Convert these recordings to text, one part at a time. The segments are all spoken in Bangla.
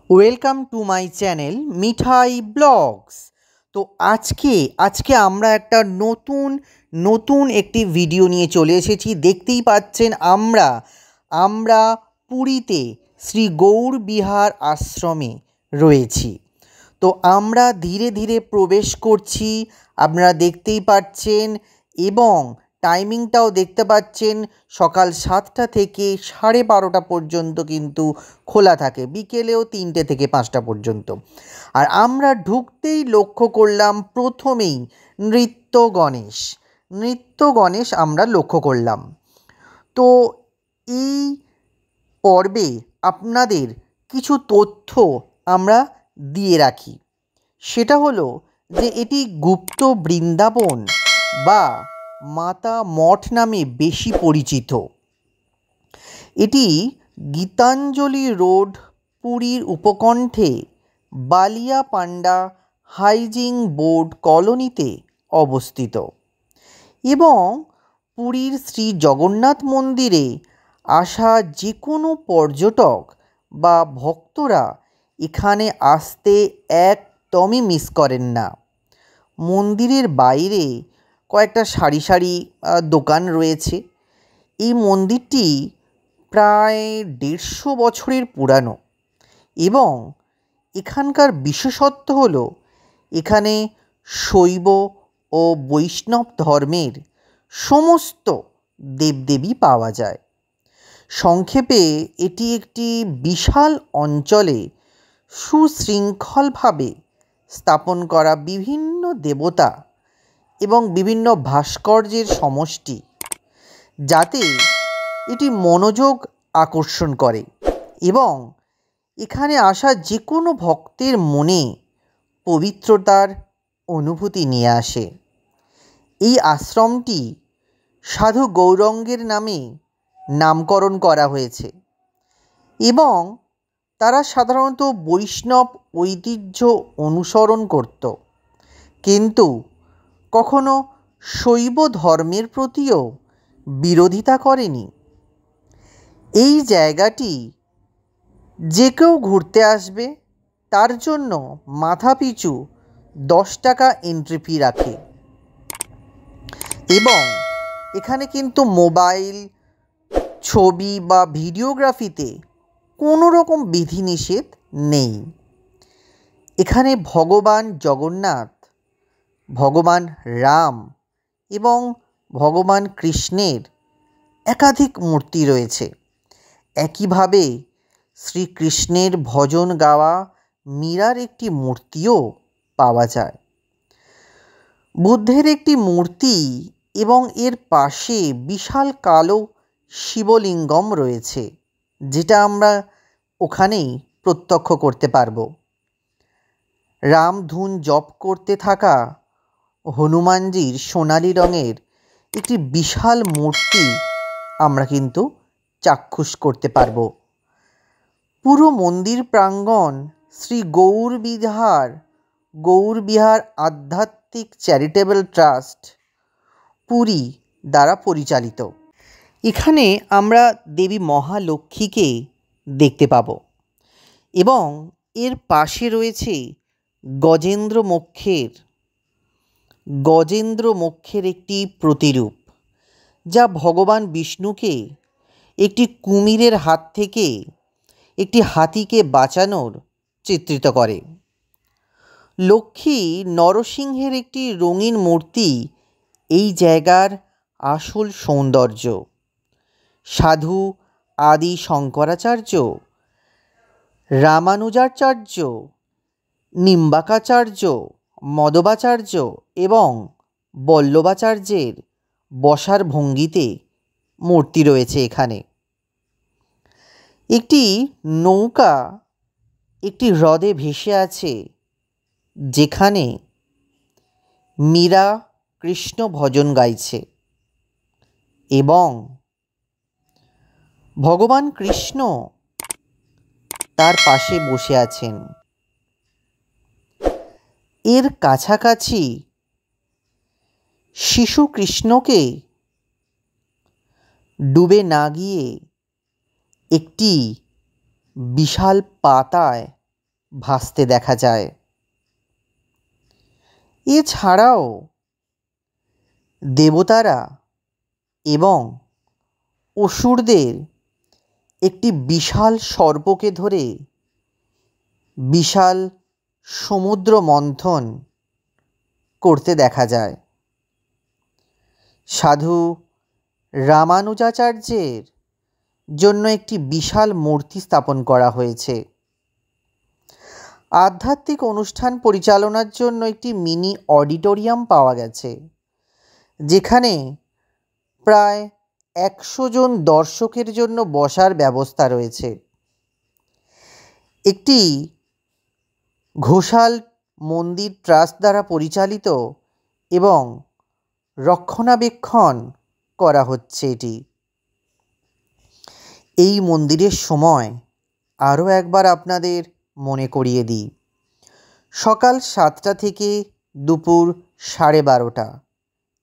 Welcome to my channel Mithai blogs. তো আজকে আমরা একটা নতুন একটি ভিডিও নিয়ে চলে এসেছি। দেখতেই পাচ্ছেন আমরা পুরীতে শ্রী গৌরবিহার আশ্রমে রয়েছি। তো আমরা ধীরে ধীরে প্রবেশ করছি, আপনারা দেখতেই পাচ্ছেন, এবং টাইমিংটাও দেখতে পাচ্ছেন। সকাল 7টা থেকে 12:30 পর্যন্ত কিন্তু খোলা থাকে, বিকেলেও 3টে থেকে 5টা পর্যন্ত। আর আমরা ঢুকতেই লক্ষ্য করলাম প্রথমেই নৃত্য গণেশ আমরা লক্ষ্য করলাম। তো এই পর্বে আপনাদের কিছু তথ্য আমরা দিয়ে রাখি। সেটা হলো যে এটি গুপ্ত বৃন্দাবন বা মাতা মঠ নামে বেশি পরিচিত। এটি গীতাঞ্জলি রোড, পুরীর উপকণ্ঠে বালিয়াপান্ডা হাউজিং বোর্ড কলোনিতে অবস্থিত, এবং পুরীর শ্রী জগন্নাথ মন্দিরে আসা যে কোনো পর্যটক বা ভক্তরা এখানে আসতে একদমই মিস করেন না। মন্দিরের বাইরে কয়েকটা সারি দোকান রয়েছে। এই মন্দিরটি প্রায় 150 বছরের পুরানো, এবং এখানকার বিশেষত্ব হলো এখানে শৈব ও বৈষ্ণব ধর্মের সমস্ত দেবদেবী পাওয়া যায়। সংক্ষেপে এটি একটি বিশাল অঞ্চলে সুশৃঙ্খলভাবে স্থাপন করা বিভিন্ন দেবতা এবং বিভিন্ন ভাস্কর্যের সমষ্টি, যাতে এটি মনোযোগ আকর্ষণ করে এবং এখানে আসা যে কোনো ভক্তের মনে পবিত্রতার অনুভূতি নিয়ে আসে। এই আশ্রমটি সাধু গৌরাঙ্গের নামে নামকরণ করা হয়েছে, এবং তারা সাধারণত বৈষ্ণব ঐতিহ্য অনুসরণ করত, কিন্তু কখনো শৈব ধর্মের প্রতিও বিরোধিতা করেনি। এই জায়গাটি যে কেউ ঘুরতে আসবে তার জন্য মাথাপিছু 10 টাকা এন্ট্রি ফি রাখে, এবং এখানে কিন্তু মোবাইল, ছবি বা ভিডিওগ্রাফিতে কোনো রকম বিধিনিষেধ নেই। এখানে ভগবান জগন্নাথ, ভগবান রাম এবং ভগবান কৃষ্ণের একাধিক মূর্তি রয়েছে। একইভাবে শ্রীকৃষ্ণের ভজন গাওয়া মীরার একটি মূর্তিও পাওয়া যায়। বুদ্ধের একটি মূর্তি এবং এর পাশে বিশাল কালো শিবলিঙ্গম রয়েছে, যেটা আমরা ওখানেই প্রত্যক্ষ করতে পারব। রামধুন জপ করতে থাকা হনুমানজির সোনালি রঙের একটি বিশাল মূর্তি আমরা কিন্তু চাক্ষুষ করতে পারব। পুরো মন্দির প্রাঙ্গণ শ্রী গৌরবিহার আধ্যাত্মিক চ্যারিটেবল ট্রাস্ট পুরী দ্বারা পরিচালিত। এখানে আমরা দেবী মহালক্ষ্মীকে দেখতে পাব, এবং এর পাশে রয়েছে গজেন্দ্র মোক্ষের একটি প্রতিরূপ, যা ভগবান বিষ্ণুকে একটি কুমিরের হাত থেকে একটি হাতিকে বাঁচানোর চিত্রিত করে। লক্ষ্মী নরসিংহের একটি রঙিন মূর্তি এই জায়গার আসল সৌন্দর্য। সাধু আদি শঙ্করাচার্য, রামানুজাচার্য, নিম্বাকাচার্য, মদবাচার্য এবং বল্লভাচার্যের বসার ভঙ্গিতে মূর্তি রয়েছে এখানে। একটি নৌকা একটি হ্রদে ভেসে আছে, যেখানে মীরা কৃষ্ণ ভজন গাইছে, এবং ভগবান কৃষ্ণ তার পাশে বসে আছেন। এর কাছাকাছি শিশু কৃষ্ণকে ডুবে না গিয়ে একটি বিশাল পাতায় ভাসতে দেখা যায়। এছাড়াও দেবতারা এবং অসুরদের একটি বিশাল সর্পকে ধরে বিশাল সমুদ্র মন্থন করতে দেখা যায়। সাধু রামানুজাচার্যের জন্য একটি বিশাল মূর্তি স্থাপন করা হয়েছে। আধ্যাত্মিক অনুষ্ঠান পরিচালনার জন্য একটি মিনি অডিটোরিয়াম পাওয়া গেছে, যেখানে প্রায় 100 জন দর্শকের জন্য বসার ব্যবস্থা রয়েছে। একটি ঘোষাল মন্দির ট্রাস্ট দ্বারা পরিচালিত এবং রক্ষণাবেক্ষণ করা হচ্ছে এটি। এই মন্দিরের সময় আরও একবার আপনাদের মনে করিয়ে দিই, সকাল 7টা থেকে দুপুর 12:30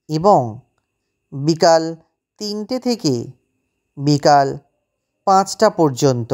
এবং বিকাল 3টে থেকে বিকাল 5টা পর্যন্ত।